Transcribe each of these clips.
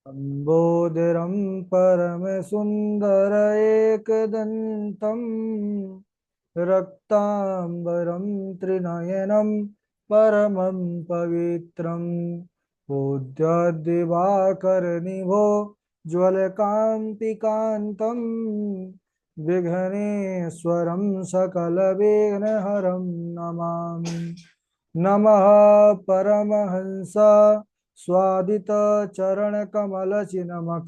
लंबोदरं परमसुन्दरैकदन्तं रक्ताम्बरं त्रिनयनं परमं पवित्रं पूज्यदिवाकरनिभो ज्वलकान्तिकान्तं विघ्नेश्वरं सकलविघ्नहरं नमामि। नमः परमहंस स्वादित चरण कमल चिन्मकरंदाय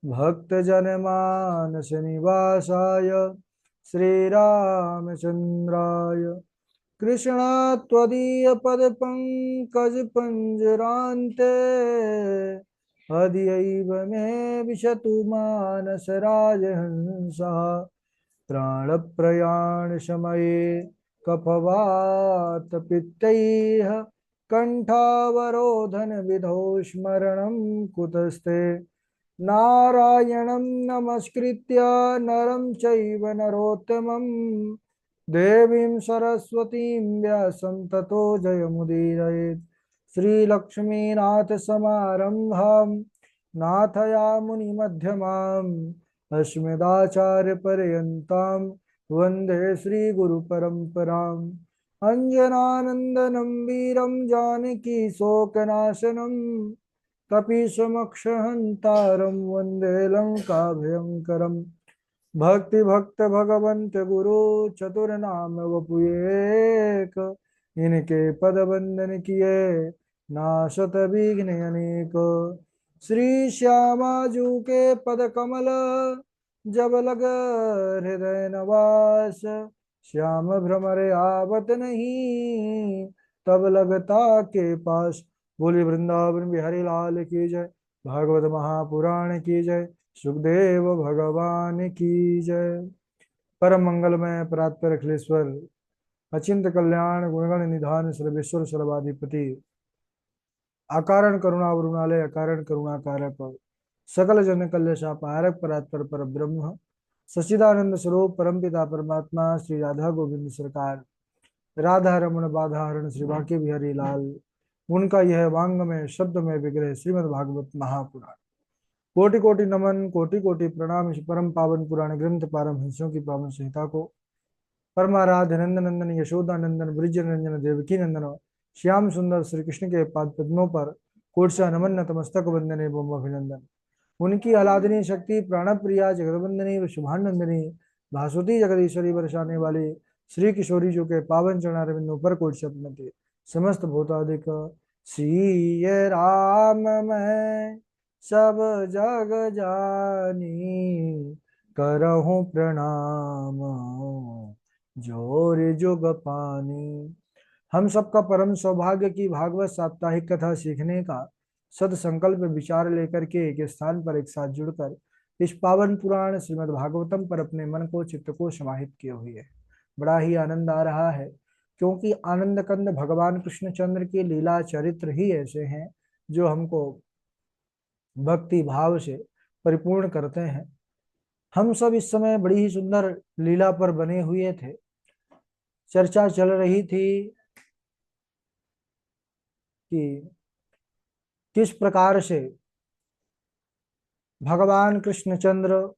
भक्तजनमानस निवासाय श्रीरामचंद्राय कृष्णात्वदीय पद पंकज पंजरान्ते हृदयैव मे विशतु मानस राजहंसः प्राणप्रयाणसमये कफवातपित्तैः कण्ठावरोधनविधौ स्मरणं कुतस्ते नारायणं नमस्कृत्य नरं चैव नरोत्तमं देवीं सरस्वतीं व्यासं ततो जयमुदीरयेत्। श्रीलक्ष्मीनाथसमारम्भां नाथयामुनिमध्यमाम् अस्मदाचार्यपर्यन्तां वन्दे श्रीगुरुपरम्पराम्। अञ्जनानन्दनं वीरं जानकी शोकनाशनं कपीशमक्षहन्तारं वन्दे लङ्काभयङ्करम्। भक्ति भक्त भगवंत गुरु चतुर नाम वपुएक, इनके पद वंदन किए नाशत विघ्न अनेक। श्री श्यामाजू के पद कमल जब लग हृदय नवास, श्याम भ्रमर आवत नहीं तब लगता के पास। बोली वृंदावन बिहारी लाल की जय, भागवत महापुराण की जय, सुखदेव भगवान की जय। परम मंगलमय परात्पर अखिलेश्वर अचिंत कल्याण गुणगण निधान सर्वेश्वर सर्वाधिपति अकारण करुणा वरुणालय अकारण करुणा कारक सकल जन कल्यशा पारक परात्पर पर ब्रह्म सच्चिदानंद स्वरूप परमपिता परमात्मा श्री राधा गोविंद सरकार राधा रमण बाधाहरण श्री बांके बिहारी लाल, उनका यह वांगमय शब्दमय विग्रह श्रीमद् भागवत महापुराण। कोटि कोटि नमन कोटि कोटि प्रणाम। इस परम पावन पुराण ग्रंथ पारमहंसों की पावन संहिता को परमाराध्य नंदन नंदन यशोदा नंदन ब्रिज नंदन देवकी नंदन श्याम सुंदर श्री कृष्ण के पाद पद्मों पर कोटसा नमन नतमस्तक वंदने एवं अभिनंदन। उनकी आलादनी शक्ति प्राण प्रिया जगदवंदनी व शुभानंदनी भासुती जगदीश्वरी बरसाने वाले श्री किशोरी जो के पावन चरणारविंदों पर कोटि अपनते समस्त भूतादिक श्री राम मैं सब जग जानी, करहूं प्रणाम जोर जुग पानी। हम सबका परम सौभाग्य की भागवत साप्ताहिक कथा सीखने का सद संकल्प विचार लेकर के एक स्थान पर एक साथ जुड़कर इस पावन पुराण श्रीमद् भागवतम पर अपने मन को चित्त को समाहित किए हुए है। बड़ा ही आनंद आ रहा है, क्योंकि आनंद कंद भगवान कृष्णचंद्र के लीला चरित्र ही ऐसे हैं जो हमको भक्ति भाव से परिपूर्ण करते हैं। हम सब इस समय बड़ी ही सुंदर लीला पर बने हुए थे। चर्चा चल रही थी कि किस प्रकार से भगवान कृष्णचंद्र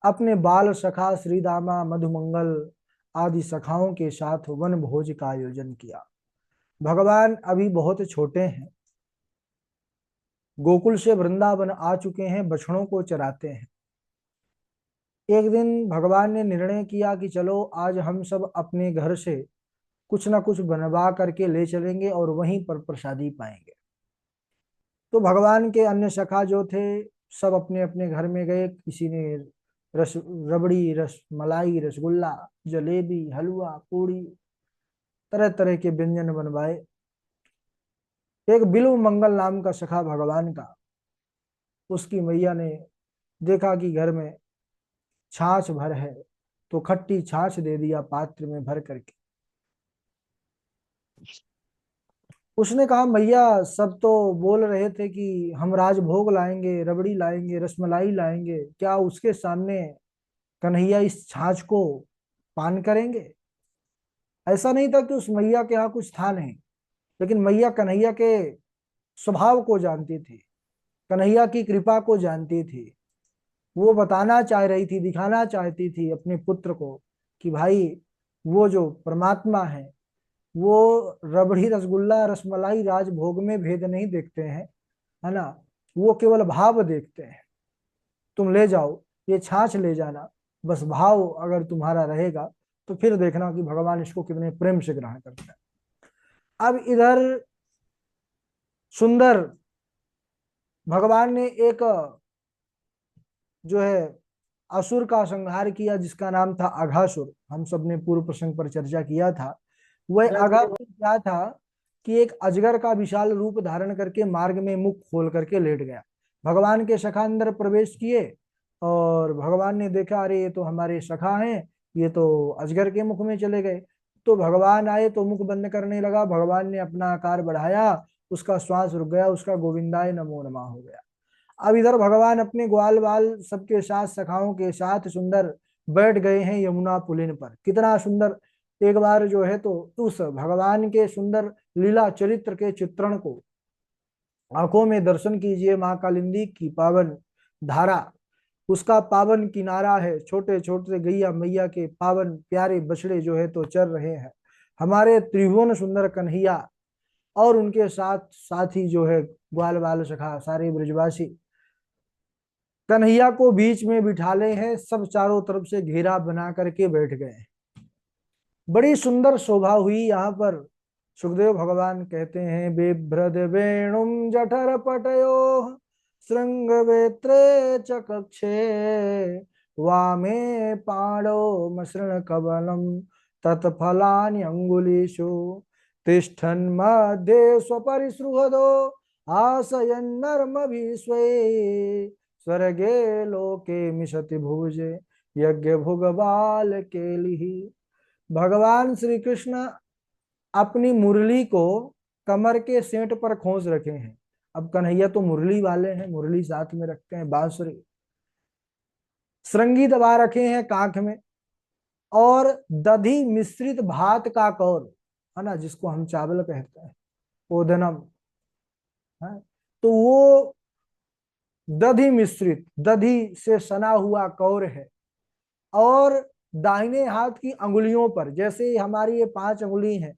अपने बाल सखा श्रीदामा मधुमंगल आदि सखाओं के साथ वन भोज का आयोजन किया। भगवान अभी बहुत छोटे हैं, गोकुल से वृंदावन आ चुके हैं, बछड़ों को चराते हैं। एक दिन भगवान ने निर्णय किया कि चलो आज हम सब अपने घर से कुछ ना कुछ बनवा करके ले चलेंगे और वहीं पर प्रसादी पाएंगे। तो भगवान के अन्य सखा जो थे सब अपने अपने घर में गए। किसी ने रस रबड़ी रस मलाई रसगुल्ला जलेबी हलवा पूड़ी तरह तरह के व्यंजन बनवाए। एक बिल्व मंगल नाम का सखा भगवान का, उसकी मैया ने देखा कि घर में छाछ भर है तो खट्टी छाछ दे दिया पात्र में भर करके। उसने कहा मैया सब तो बोल रहे थे कि हम राजभोग लाएंगे, रबड़ी लाएंगे, रसमलाई लाएंगे, क्या उसके सामने कन्हैया इस छाछ को पान करेंगे? ऐसा नहीं था कि उस मैया के यहाँ कुछ था नहीं, लेकिन मैया कन्हैया के स्वभाव को जानती थी, कन्हैया की कृपा को जानती थी। वो बताना चाह रही थी, दिखाना चाहती थी अपने पुत्र को कि भाई वो जो परमात्मा है वो रबड़ी रसगुल्ला रसमलाई राजभोग में भेद नहीं देखते हैं, है ना, वो केवल भाव देखते हैं। तुम ले जाओ, ये छाछ ले जाना, बस भाव अगर तुम्हारा रहेगा तो फिर देखना कि भगवान इसको कितने प्रेम से ग्रहण करते हैं। अब इधर सुंदर भगवान ने एक जो है असुर का संहार किया जिसका नाम था अघासुर। हम सब ने पूर्व प्रसंग पर चर्चा किया था। वह अघासुर क्या था कि एक अजगर का विशाल रूप धारण करके मार्ग में मुख खोल करके लेट गया। भगवान के सखा अंदर प्रवेश किए और भगवान ने देखा अरे ये तो हमारे सखा हैं, ये तो अजगर के मुख में चले गए। तो भगवान आए तो मुख बंद करने लगा, भगवान ने अपना आकार बढ़ाया, उसका श्वास रुक गया, उसका गोविंदाय नमो नमः हो गया। अब इधर भगवान अपने ग्वाल बाल सबके साथ सखाओं के साथ सुंदर बैठ गए हैं यमुना पुलिन पर। कितना सुंदर! एक बार जो है तो उस भगवान के सुंदर लीला चरित्र के चित्रण को आंखों में दर्शन कीजिए। माँ कालिंदी की पावन धारा, उसका पावन किनारा है, छोटे छोटे गैया मैया के पावन प्यारे बछड़े जो है तो चर रहे हैं। हमारे त्रिभुवन सुंदर कन्हैया और उनके साथ साथी जो है ग्वाल बाल सखा सारे ब्रजवासी कन्हैया को बीच में बिठाले हैं, सब चारों तरफ से घेरा बना करके बैठ गए हैं। बड़ी सुंदर शोभा हुई यहाँ पर। सुखदेव भगवान कहते हैं बिभ्रद वेणुम जठर पटयो श्रृंग वेत्रे च कक्षे वामे पाणो मसृण कबलम तत्फलानि अंगुलीषु तिष्ठन् मध्ये स्वपरिसृहदो आसयन्नर्म विश्वे स्वर्गे लोके मिशति भुजे यज्ञ भुगबाल केलिहि। भगवान श्री कृष्ण अपनी मुरली को कमर के सेंट पर खोस रखे हैं। अब कन्हैया तो मुरली वाले हैं, मुरली साथ में रखते हैं, बांसुरी श्रृंगी दबा रखे हैं कांख में, और दधी मिश्रित भात का कौर, है ना, जिसको हम चावल कहते हैं, ओदनम है, तो वो दधी मिश्रित, दधी से सना हुआ कौर है। और दाहिने हाथ की अंगुलियों पर, जैसे हमारी ये 5 अंगुली हैं,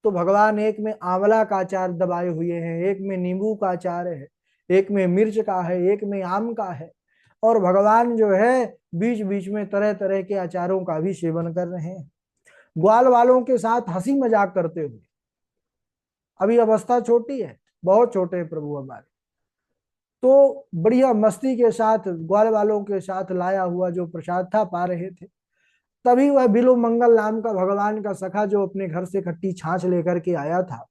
तो भगवान एक में आंवला का अचार दबाए हुए हैं, एक में नींबू का अचार है, एक में मिर्च का है, एक में आम का है। और भगवान जो है बीच बीच में तरह तरह के अचारों का भी सेवन कर रहे हैं, ग्वाल वालों के साथ हंसी मजाक करते हुए। अभी अवस्था छोटी है, बहुत छोटे हैं प्रभु हमारे, तो बढ़िया मस्ती के साथ ग्वाल वालों के साथ लाया हुआ जो प्रसाद था पा रहे थे। तभी वह बिलो मंगल नाम का भगवान का सखा जो अपने घर से खट्टी छाछ लेकर के आया था,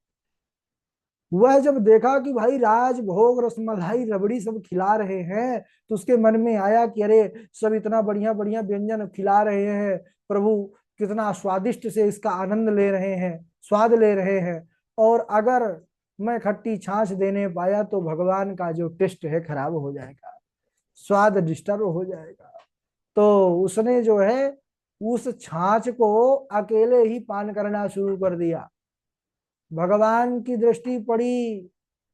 वह जब देखा कि भाई राजभोग रसमलाई रबड़ी सब खिला रहे हैं, तो उसके मन में आया कि अरे सब इतना बढ़िया बढ़िया व्यंजन खिला रहे हैं, प्रभु कितना स्वादिष्ट से इसका आनंद ले रहे हैं, स्वाद ले रहे हैं, और अगर मैं खट्टी छाछ देने पाया तो भगवान का जो टेस्ट है खराब हो जाएगा, स्वाद डिस्टर्ब हो जाएगा। तो उसने जो है उस छाछ को अकेले ही पान करना शुरू कर दिया। भगवान की दृष्टि पड़ी,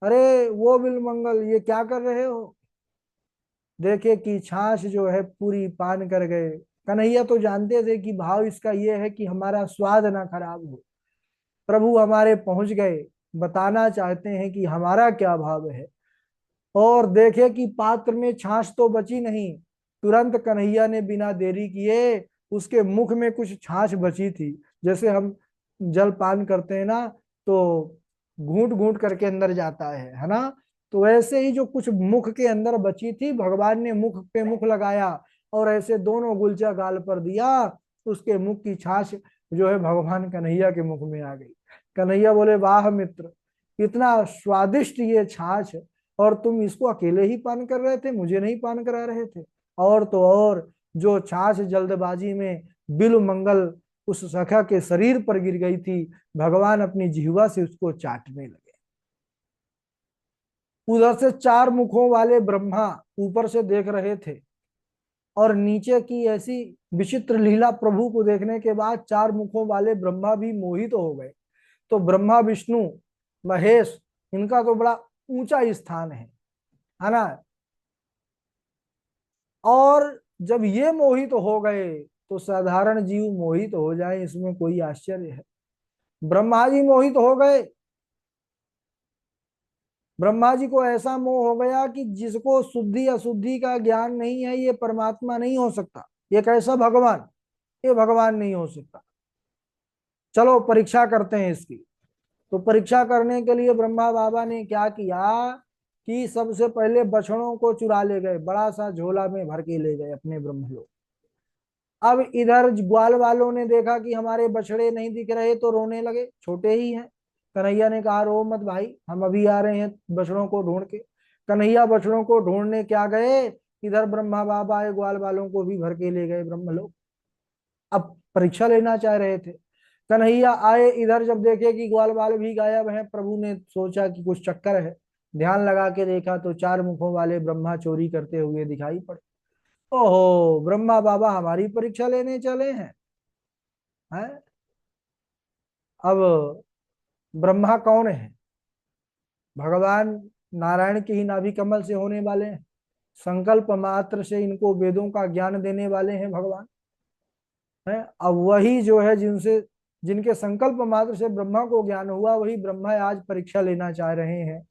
अरे वो बिलमंगल ये क्या कर रहे हो? देखे कि छाछ जो है पूरी पान कर गए। कन्हैया तो जानते थे कि भाव इसका ये है कि हमारा स्वाद ना खराब हो। प्रभु हमारे पहुंच गए, बताना चाहते हैं कि हमारा क्या भाव है। और देखे कि पात्र में छाछ तो बची नहीं, तुरंत कन्हैया ने बिना देरी किए उसके मुख में कुछ छाछ बची थी। जैसे हम जल पान करते हैं ना, तो घूंट घूंट करके अंदर जाता है ना, तो वैसे ही जो कुछ मुख के अंदर बची थी, भगवान ने मुख पे मुख लगाया और ऐसे दोनों गुलचा गाल पर दिया, उसके मुख की छाछ जो है भगवान कन्हैया के मुख में आ गई। कन्हैया बोले वाह मित्र, इतना स्वादिष्ट ये छाछ, और तुम इसको अकेले ही पान कर रहे थे, मुझे नहीं पान करा रहे थे। और तो और जो छाछ जल्दबाजी में बिल मंगल उस सखा के शरीर पर गिर गई थी, भगवान अपनी जिह्वा से उसको चाटने लगे। उधर से 4 मुखों वाले ब्रह्मा ऊपर से देख रहे थे, और नीचे की ऐसी विचित्र लीला प्रभु को देखने के बाद 4 मुखों वाले ब्रह्मा भी मोहित हो गए। तो ब्रह्मा विष्णु महेश, इनका तो बड़ा ऊंचा स्थान है ना। और जब ये मोहित हो गए तो साधारण जीव मोहित हो जाए, इसमें कोई आश्चर्य है। ब्रह्मा जी मोहित हो गए। ब्रह्मा जी को ऐसा मोह हो गया कि जिसको शुद्धि अशुद्धि का ज्ञान नहीं है, ये परमात्मा नहीं हो सकता, ये कैसा भगवान, ये भगवान नहीं हो सकता। चलो परीक्षा करते हैं इसकी। तो परीक्षा करने के लिए ब्रह्मा बाबा ने क्या किया कि सबसे पहले बछड़ों को चुरा ले गए, बड़ा सा झोला में भर के ले गए अपने ब्रह्मलोक। अब इधर ग्वाल वालों ने देखा कि हमारे बछड़े नहीं दिख रहे तो रोने लगे, छोटे ही हैं। कन्हैया ने कहा रो मत भाई, हम अभी आ रहे हैं बछड़ों को ढूंढ के। कन्हैया बछड़ों को ढूंढने क्या गए, इधर ब्रह्मा बाबा आए, ग्वाल वालों को भी भर के ले गए ब्रह्मलोक। अब परीक्षा लेना चाह रहे थे। कन्हैया आए इधर, जब देखे कि ग्वाल वाल भी गायब हैं, प्रभु ने सोचा कि कुछ चक्कर है। ध्यान लगा के देखा तो चार मुखों वाले ब्रह्मा चोरी करते हुए दिखाई पड़े। ओहो, ब्रह्मा बाबा हमारी परीक्षा लेने चले हैं। अब ब्रह्मा कौन है? भगवान नारायण के ही नाभि कमल से होने वाले हैं। संकल्प मात्र से इनको वेदों का ज्ञान देने वाले हैं भगवान हैं। अब वही जो है जिनसे, जिनके संकल्प मात्र से ब्रह्मा को ज्ञान हुआ, वही ब्रह्मा आज परीक्षा लेना चाह रहे हैं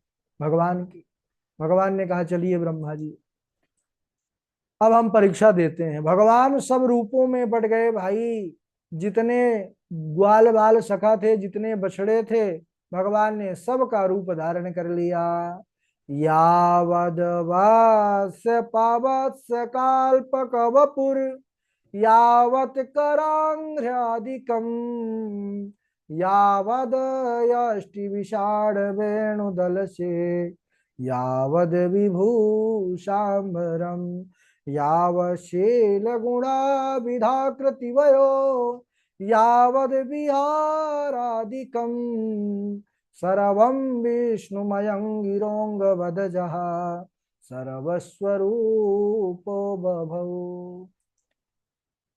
भगवान की। भगवान ने कहा चलिए ब्रह्मा जी, अब हम परीक्षा देते हैं। भगवान सब रूपों में बट गए भाई। जितने ग्वाल बाल सखा थे, जितने बछड़े थे, भगवान ने सबका रूप धारण कर लिया। यावद वास्य पावत्स काल्पक वपुर, यावत करांघ्रादिकम, यावद यष्टि विषाण वेणुदल से, यावद विभूषाम्बरम, यावशेलगुणाविधाकृतिवयो, यावद् विहारादिकं, सर्वं विष्णुमयं गिरोऽङ्गवदजः, सर्वस्वरूपो बभौ।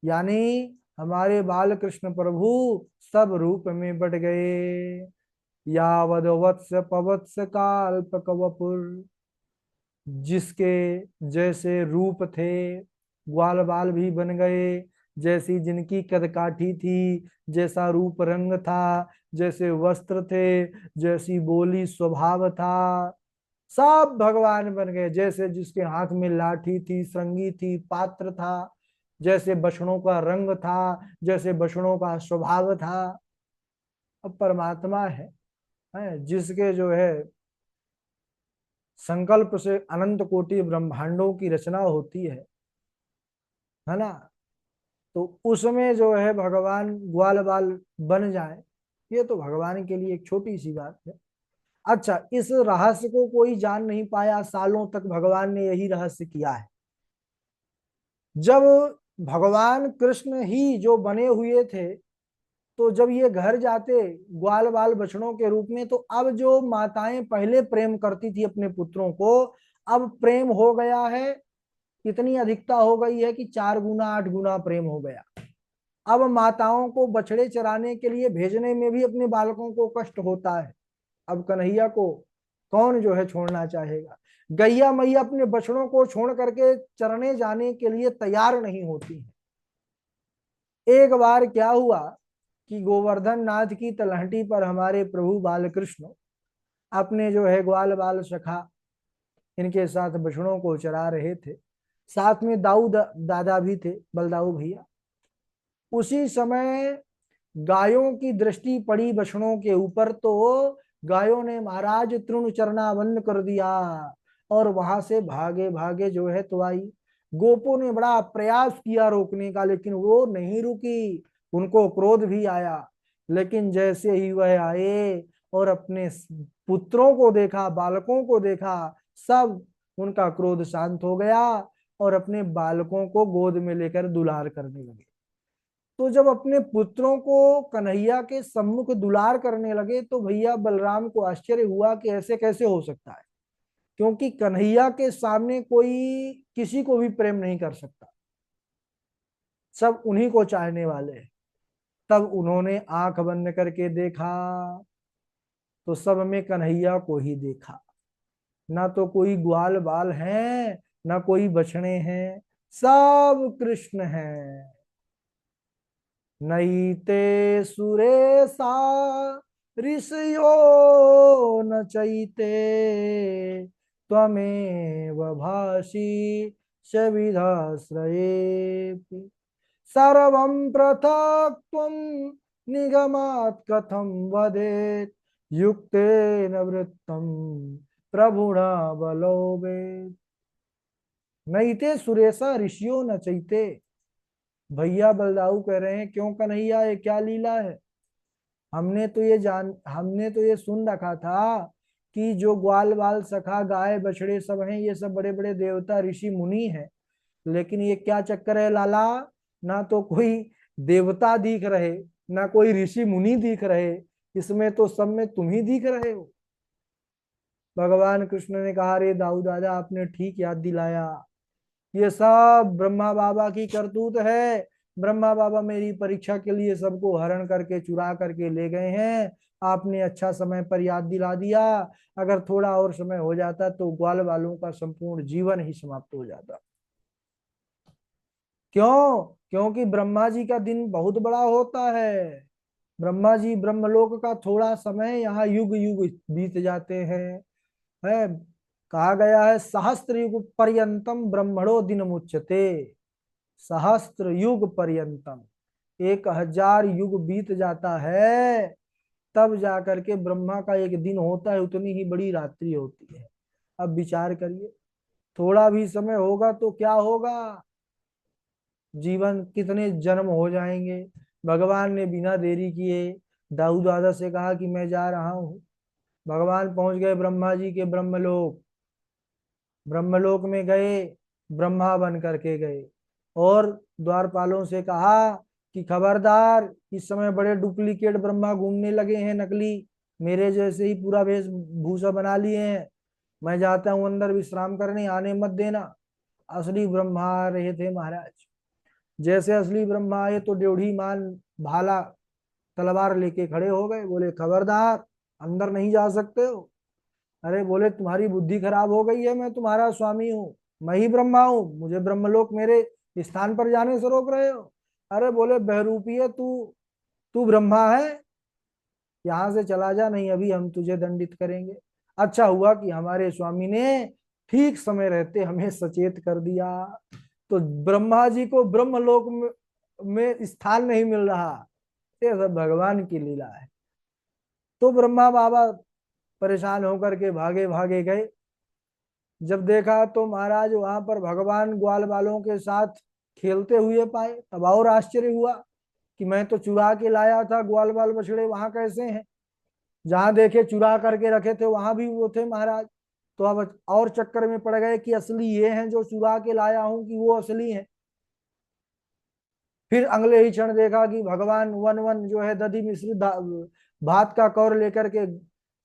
यानी हमारे बाल कृष्ण प्रभु सब रूप में बट गए। यावद वत्स पवत्स काल्पक वपुर, जिसके जैसे रूप थे ग्वाल बाल भी बन गए, जैसी जिनकी कदकाठी थी, जैसा रूप रंग था, जैसे वस्त्र थे, जैसी बोली स्वभाव था, सब भगवान बन गए। जैसे जिसके हाथ में लाठी थी, श्रृंगी थी, पात्र था, जैसे बछड़ों का रंग था, जैसे बछड़ों का स्वभाव था। अब परमात्मा है जिसके जो है संकल्प से अनंत कोटि ब्रह्मांडों की रचना होती है ना। तो उसमें जो है भगवान ग्वाल बाल बन जाए, ये तो भगवान के लिए एक छोटी सी बात है। अच्छा, इस रहस्य को कोई जान नहीं पाया, सालों तक भगवान ने यही रहस्य किया है। जब भगवान कृष्ण ही जो बने हुए थे, तो जब ये घर जाते ग्वाल बाल बछड़ों के रूप में, तो अब जो माताएं पहले प्रेम करती थी अपने पुत्रों को, अब प्रेम हो गया है, इतनी अधिकता हो गई है कि 4 गुना 8 गुना प्रेम हो गया। अब माताओं को बछड़े चराने के लिए भेजने में भी अपने बालकों को कष्ट होता है। अब कन्हैया को कौन जो है छोड़ना चाहेगा। गैया मैया अपने बछड़ों को छोड़ करके चरने जाने के लिए तैयार नहीं होती है। एक बार क्या हुआ कि गोवर्धन नाथ की तलहटी पर हमारे प्रभु बालकृष्ण अपने जो है ग्वाल बाल सखा इनके साथ बछड़ों को चरा रहे थे। साथ में दाऊ दादा भी थे, बलदाऊ भैया। उसी समय गायों की दृष्टि पड़ी बछड़ों के ऊपर, तो गायों ने महाराज तृण चरना बंद कर दिया और वहां से भागे भागे जो है तो आई। गोपों ने बड़ा प्रयास किया रोकने का, लेकिन वो नहीं रुकी। उनको क्रोध भी आया, लेकिन जैसे ही वह आए और अपने पुत्रों को देखा, बालकों को देखा, सब उनका क्रोध शांत हो गया और अपने बालकों को गोद में लेकर दुलार करने लगे। तो जब अपने पुत्रों को कन्हैया के सम्मुख दुलार करने लगे, तो भैया बलराम को आश्चर्य हुआ कि ऐसे कैसे हो सकता है, क्योंकि कन्हैया के सामने कोई किसी को भी प्रेम नहीं कर सकता, सब उन्हीं को चाहने वाले हैं। तब उन्होंने आंख बंद करके देखा तो सब में कन्हैया को ही देखा। ना तो कोई ग्वाल बाल हैं, ना कोई बछड़े हैं, सब कृष्ण हैं। नैते सुरेशा ऋषयो न चैते त्वमेव भाषी सविधाश्रये सर्वं पृथक् त्वं निगमात् कथं वदेत् युक्तेन वृत्तं प्रभुणा बलो वेद। नैते सुरेशा ऋषियों न चैते। भैया बलदाऊ कह रहे हैं, क्यों कन्हैया ये क्या लीला है। हमने तो ये सुन रखा था कि जो ग्वाल बाल सखा गाय बछड़े सब हैं, ये सब बड़े बड़े देवता ऋषि मुनि हैं। लेकिन ये क्या चक्कर है लाला, ना तो कोई देवता दिख रहे, ना कोई ऋषि मुनि दिख रहे, इसमें तो सब में तुम ही दिख रहे हो। भगवान कृष्ण ने कहा, रे दाऊ दादा आपने ठीक याद दिलाया, ये सब ब्रह्मा बाबा की करतूत है। ब्रह्मा बाबा मेरी परीक्षा के लिए सबको हरण करके चुरा करके ले गए हैं। आपने अच्छा समय पर याद दिला दिया। अगर थोड़ा और समय हो जाता तो ग्वाल वालों का संपूर्ण जीवन ही समाप्त हो जाता। क्यों? क्योंकि ब्रह्मा जी का दिन बहुत बड़ा होता है। ब्रह्मा जी ब्रह्मलोक का थोड़ा समय, यहाँ युग युग बीत जाते हैं। है, कहा गया है सहस्त्र युग पर्यंतम ब्रह्मणो दिन मुच्यते। सहस्त्र युग पर्यंतम, 1000 युग बीत जाता है, तब जाकर के ब्रह्मा का एक दिन होता है, उतनी ही बड़ी रात्रि होती है। अब विचार करिए, थोड़ा भी समय होगा तो क्या होगा, जीवन कितने जन्म हो जाएंगे। भगवान ने बिना देरी किए दाऊ दादा से कहा कि मैं जा रहा हूँ। भगवान पहुंच गए ब्रह्मा जी के ब्रह्मलोक। ब्रह्मलोक में गए, ब्रह्मा बन करके गए, और द्वारपालों से कहा कि खबरदार, इस समय बड़े डुप्लीकेट ब्रह्मा घूमने लगे हैं, नकली, मेरे जैसे ही पूरा वेशभूषा बना लिए हैं। मैं जाता हूं अंदर विश्राम करने, आने मत देना। असली ब्रह्मा आ रहे थे महाराज। जैसे असली ब्रह्मा आए तो ड्योढ़ी मान भाला तलवार लेके खड़े हो गए, बोले खबरदार, अंदर नहीं जा सकते हो। अरे बोले तुम्हारी बुद्धि खराब हो गई है, मैं तुम्हारा स्वामी हूँ, मैं ही ब्रह्मा हूँ, मुझे ब्रह्मलोक मेरे स्थान पर जाने से रोक रहे हो। अरे बोले बहरूपी है तू, तू ब्रह्मा है, यहाँ से चला जा, नहीं अभी हम तुझे दंडित करेंगे। अच्छा हुआ कि हमारे स्वामी ने ठीक समय रहते हमें सचेत कर दिया। तो ब्रह्मा जी को ब्रह्मलोक में स्थान नहीं मिल रहा, ये सब भगवान की लीला है। तो ब्रह्मा बाबा परेशान होकर के भागे भागे गए। जब देखा तो महाराज वहां पर भगवान ग्वाल बालों के साथ खेलते हुए पाए, तब और आश्चर्य हुआ कि मैं तो चुरा के लाया था, ग्वाल बाल बछड़े वहां कैसे हैं। जहां देखे चुरा करके रखे थे वहां भी वो थे महाराज। तो अब और चक्कर में पड़ गए कि असली ये हैं जो चुरा के लाया हूं कि वो असली हैं। फिर अगले ही क्षण देखा कि भगवान वन वन जो है दधि मिश्रित भात का कौर लेकर के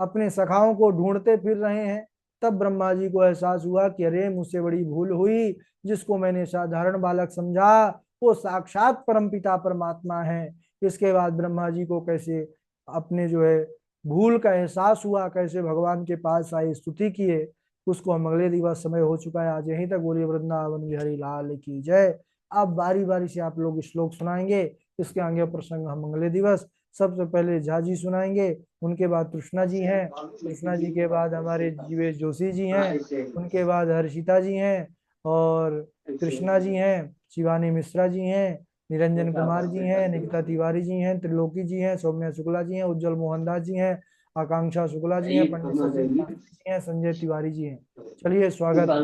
अपने सखाओं को ढूंढते फिर रहे हैं। तब ब्रह्मा जी को एहसास हुआ कि अरे मुझसे बड़ी भूल हुई, जिसको मैंने साधारण बालक समझा वो साक्षात परमपिता परमात्मा है। इसके बाद ब्रह्मा जी को कैसे अपने जो है भूल का एहसास हुआ, कैसे भगवान के पास आए, स्तुति किए, उसको हम अगले दिवस समय हो चुका है। आज यहीं तक, बोलिए वृंदावन बिहारी लाल की जय। अब बारी बारी से आप लोग श्लोक सुनाएंगे, इसके आगे प्रसंग हम अगले दिवस। सबसे पहले झा जी सुनाएंगे, उनके बाद कृष्णा जी हैं, कृष्णा जी के बाद हमारे जीवेश जोशी जी हैं, उनके बाद हर्षिता जी हैं, और कृष्णा जी हैं, शिवानी मिश्रा जी हैं, निरंजन कुमार जी हैं, निकिता तिवारी जी हैं, त्रिलोकी जी हैं, सौम्या शुक्ला जी हैं, उज्जवल मोहनदास जी हैं, आकांक्षा शुक्ला जी हैं, पंडित सचिन पांडे जी हैं, संजय तिवारी जी हैं। चलिए स्वागत है।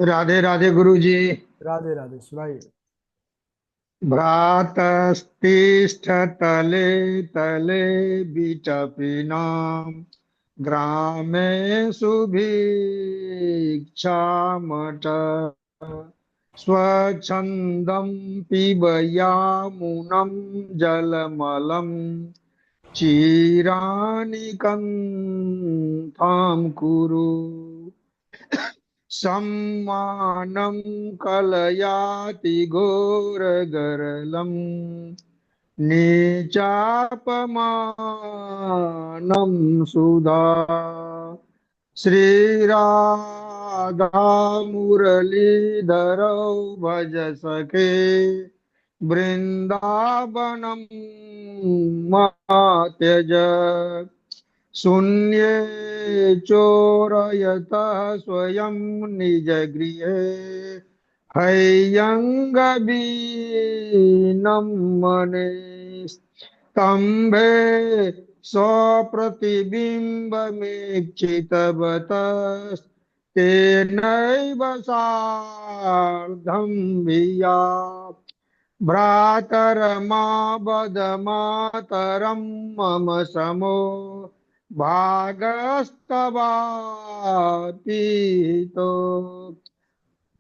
राधे राधे गुरु जी। राधे राधे, सुनाइए। भ्रातस्तिष्ठ तले तले विटपिनाम ग्रामे सुभिक्षामठ स्वच्छन्दं पिबयामुनं जलमलं चिरानि कण्ठां कुरु सम्मानं कलयाति घोरगरलं नीचापमानं सुधा श्रीराधा मुरलीधरौ भज सखे वृंदावनम मा त्यज शून्ये चोरयतः स्वयं निजगृहे हैयंगवीनं मने स्तंभे स्वप्रतिबिम्बमीक्षितवतः तेनैव सार्धं भिया भ्रातरमा वद मातरं मम समो भागस्तवातीतो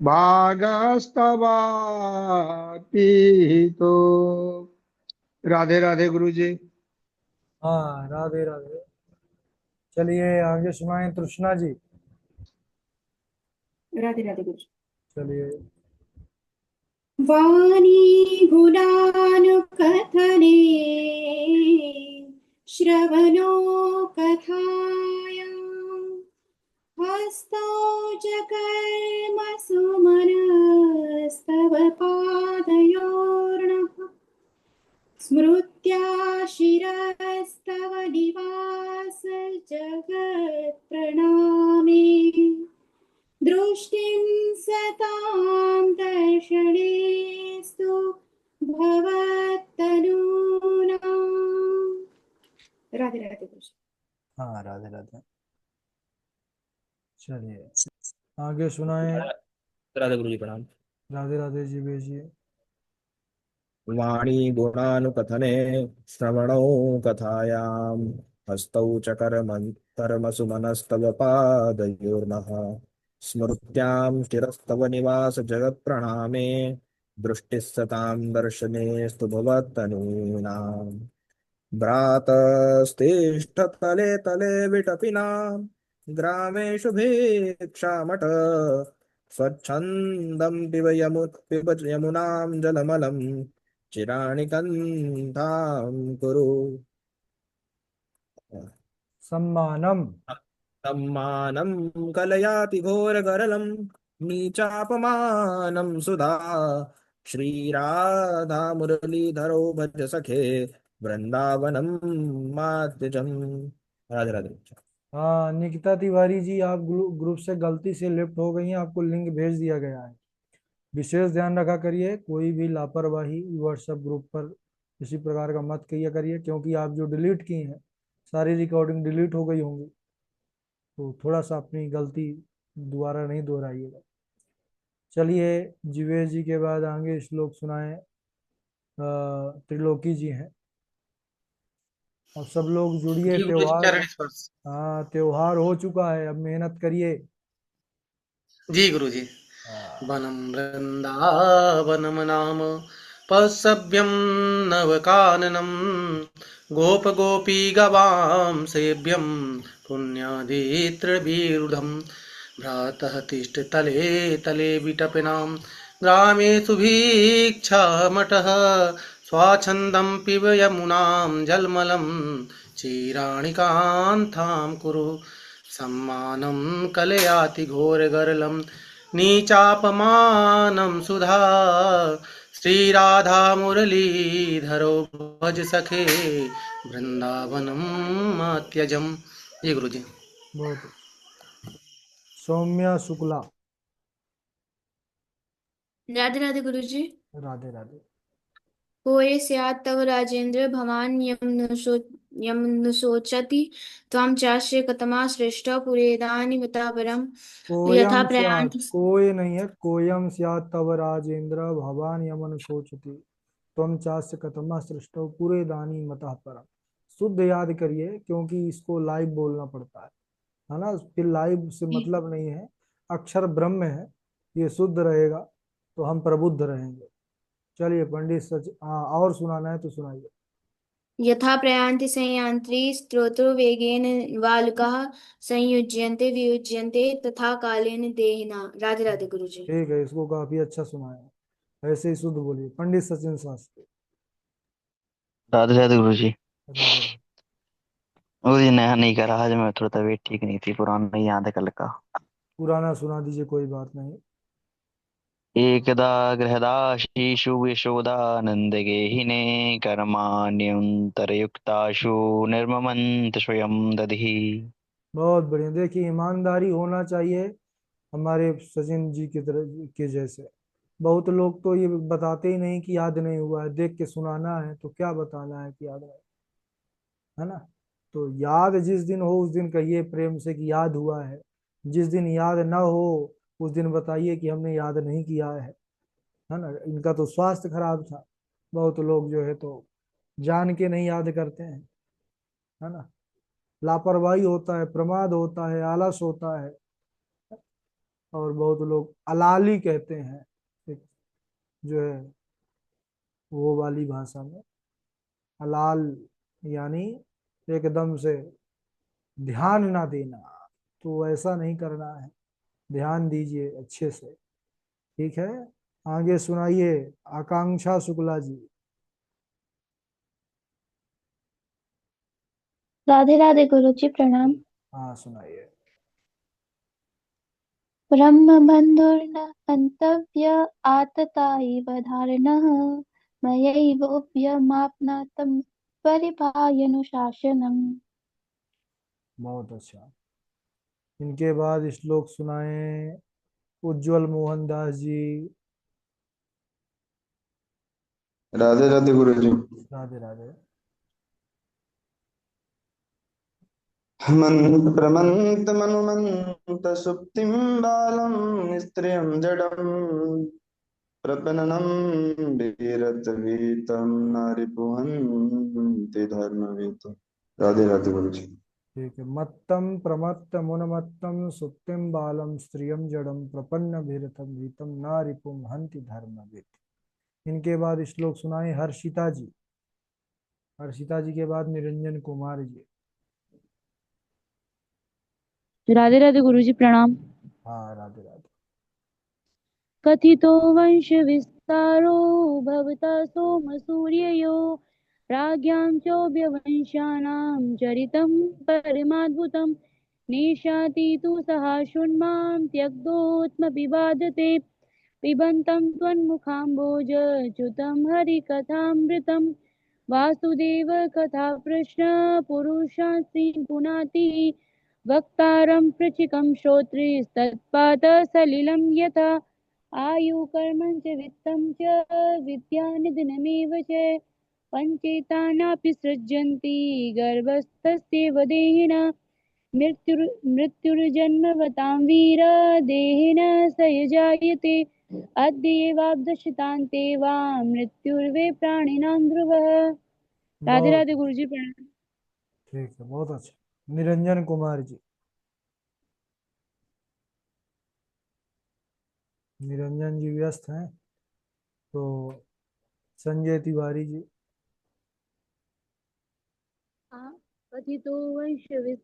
भागस्तवातीतो। राधे राधे गुरु जी। हाँ, राधे राधे। चलिए आगे सुनाएं तृष्णा जी। राधे राधे गुरु। चलिए। वाणी गुणानुकथने श्रवणो कथायां हस्तौ च कर्मसु मनस्तव पादयोर्नः स्मृत्या शिरस्तव निवास जगत्प्रणामे दृष्टिं सतां दर्शनेस्तु भवत्तनूनाम्। राधे राधे कृष्ण। हाँ, राधे राधे। चलिए आगे सुनाएं। राधे गुरु जी प्रणाम। राधे राधे जी भेजिए। वाणी गुणानुकथने श्रवणौ कथायां हस्तौ च कर्मसु मनस्तव पादयोर्नः स्मृत्यां चिरस्तव निवास जगत्प्रणामे दृष्टिः सतां दर्शनेस्तु भवत्तनूनाम् भ्रातस्तिष्ठतले तले विटपिनां ग्रामेषु भिक्षामट स्वच्छन्दं पिब यमुनां जलमलं चिराणि कन्थां कुरु। सम्मानम। सम्मानं कलयाति घोरगरलं नीचापमानं सुधा श्रीराधा मुरलीधरो भज सखे वृंदावनम मात्यजम। राधे राधे। हाँ, निकिता तिवारी जी, आप ग्रुप से गलती से लेफ्ट हो गई हैं, आपको लिंक भेज दिया गया है। विशेष ध्यान रखा करिए, कोई भी लापरवाही व्हाट्सएप ग्रुप पर किसी प्रकार का मत किया करिए, क्योंकि आप जो डिलीट की हैं सारी रिकॉर्डिंग डिलीट हो गई होंगी। तो थोड़ा सा अपनी गलती दोबारा नहीं दोहराइएगा। चलिए, जीवेश जी के बाद आगे श्लोक सुनाए त्रिलोकी जी हैं। अब सब लोग जुड़िए, जी गुरु जी, त्योहार। चरण स्पर्श। हाँ, त्योहार हो चुका है, अब मेहनत करिए। जी गुरु जी। हाँ। वनं वृन्दावनं नाम पस्सव्यं नवकाननं गोपगोपीगवां सेव्यं पुण्यादितृविरुधं भ्रातः तिष्ठतले तले विटपिनां ग्रामेषु भिक्षामटः स्वाच्छन्दं पिब यमुनां जलमलं क्षीराणि कान्तां कुरु सम्मानं कलयाति घोरगरलं नीचापमानं सुधा श्रीराधा मुरलीधरो भज सखे वृंदावनम त्यजम। ये गुरु जी। बहुत अच्छे। सौम्या शुक्ला। राधे राधे गुरु जी। राधे राधे। कोये स्यात् तव राजेन्द्र भवान् यं नु शोचति त्वं चास्य कतमा श्रेष्ठ पुरेदानि बता परम यथा कोयम स्यात्, प्रयान्ति। कोय नहीं है, कोयम स्यात् तव राजेंद्र भवान यमन शोचति त्वम चास्य कतमा सृष्टो पूरे दानी मतः परम। शुद्ध याद करिए, क्योंकि इसको लाइव बोलना पड़ता है ना। फिर लाइव से मतलब नहीं है, अक्षर ब्रह्म है, ये शुद्ध रहेगा तो हम प्रबुद्ध रहेंगे। चलिए पंडित सच, हाँ और सुनाना है तो सुनाइए। यथा प्रयान्ति संयान्त्री स्त्रोतो वेगेन बालकाः संयुज्यन्ते वियुज्यन्ते तथा कालेन देहिना। राधे राधे गुरु जी। ठीक है, इसको काफी अच्छा सुनाया, ऐसे ही शुद्ध बोलिए। पंडित सचिन शास्त्री। राधे राधे गुरु जी। राधे राधे। गुरु जी नया नहीं करा, आज मैं थोड़ा तबीयत ठीक नहीं थी, पुराना ही याद है कल का। पुराना सुना दीजिए, कोई बात नहीं। एकदा गृहदाशीषु यशोदानंद गेहिने कर्माण्यन्तरयुक्ताशु निर्ममन्त स्वयं दधिः। बहुत बढ़िया। देखिए, ईमानदारी होना चाहिए हमारे सचिन जी की तरह के जैसे। बहुत लोग तो ये बताते ही नहीं कि याद नहीं हुआ है, देख के सुनाना है तो क्या बताना है कि याद नहीं, है ना। तो याद जिस दिन हो उस दिन कहिए प्रेम से कि याद हुआ है। जिस दिन याद ना हो उस दिन बताइए कि हमने याद नहीं किया है ना। इनका तो स्वास्थ्य खराब था। बहुत लोग जो है तो जान के नहीं याद करते हैं, है ना। लापरवाही होता है, प्रमाद होता है, आलस होता है। और बहुत लोग अलाली कहते हैं, एक जो है वो वाली भाषा में अलाल, यानी एकदम से ध्यान ना देना। तो ऐसा नहीं करना है, ध्यान दीजिए अच्छे से। ठीक है, आगे सुनाइए आकांक्षा शुक्ला जी। राधे राधे गुरु जी प्रणाम। हाँ सुनाइए। ब्रह्म बंधुर्न हन्तव्य आततायिव धारिणः मयैवोऽभ्यमाप्नातं परिपायनुशासनम्। बहुत अच्छा। इनके बाद श्लोक सुनाए उज्जवल मोहन दास जी। राधे राधे गुरु जी। राधे राधे। हेमंत प्रमंत मनुमंत सुप्तिं बालं स्त्रियं जडं प्रपन्नं वीरत वीतं नारिपुहन्ति धर्मवीत। राधे राधे गुरु जी। ठीक है। मत्तम प्रमत्त मुनमत्तम सुप्तिम बालम स्त्रियम जड़म प्रपन्न भीरथम भीतम नारिपुम हंति धर्मविद। इनके बाद श्लोक सुनाए हर्षिता जी। हर्षिता जी के बाद निरंजन कुमार जी। राधे राधे गुरु जी प्रणाम। हाँ राधे राधे। कथितो वंश विस्तारो भवता सोम सूर्ययो राज्ञां चोभयवंशानां चरितं परमाद्भुतं निशाति तु सहाशुन्मां त्यक्तोत्मपिबाधते पिबन्तं त्वन्मुखाम्बोज च्युतं हरिकथामृतं वासुदेव कथा प्रश्न पुरुषासीन् पुनाति वक्तारं प्रचिकं श्रोत्रिस्तत्पात सलिलं यथा आयु कर्मं च वित्तं च विद्यानिधनमेव च पञ्चेतानापि सृज्यन्ति गर्भस्थस्येव देहिनः मृत्युर्जन्मवतां वीर देहिन स यजायते अद्यैवाब्धशतान्ते वा मृत्युर्वे प्राणिनां ध्रुवः। राधे बहुत राधे गुरु जी प्रणाम। ठीक है, बहुत अच्छा। निरंजन कुमार जी। निरंजन जी व्यस्त हैं तो संजय तिवारी जी। कथितो वंश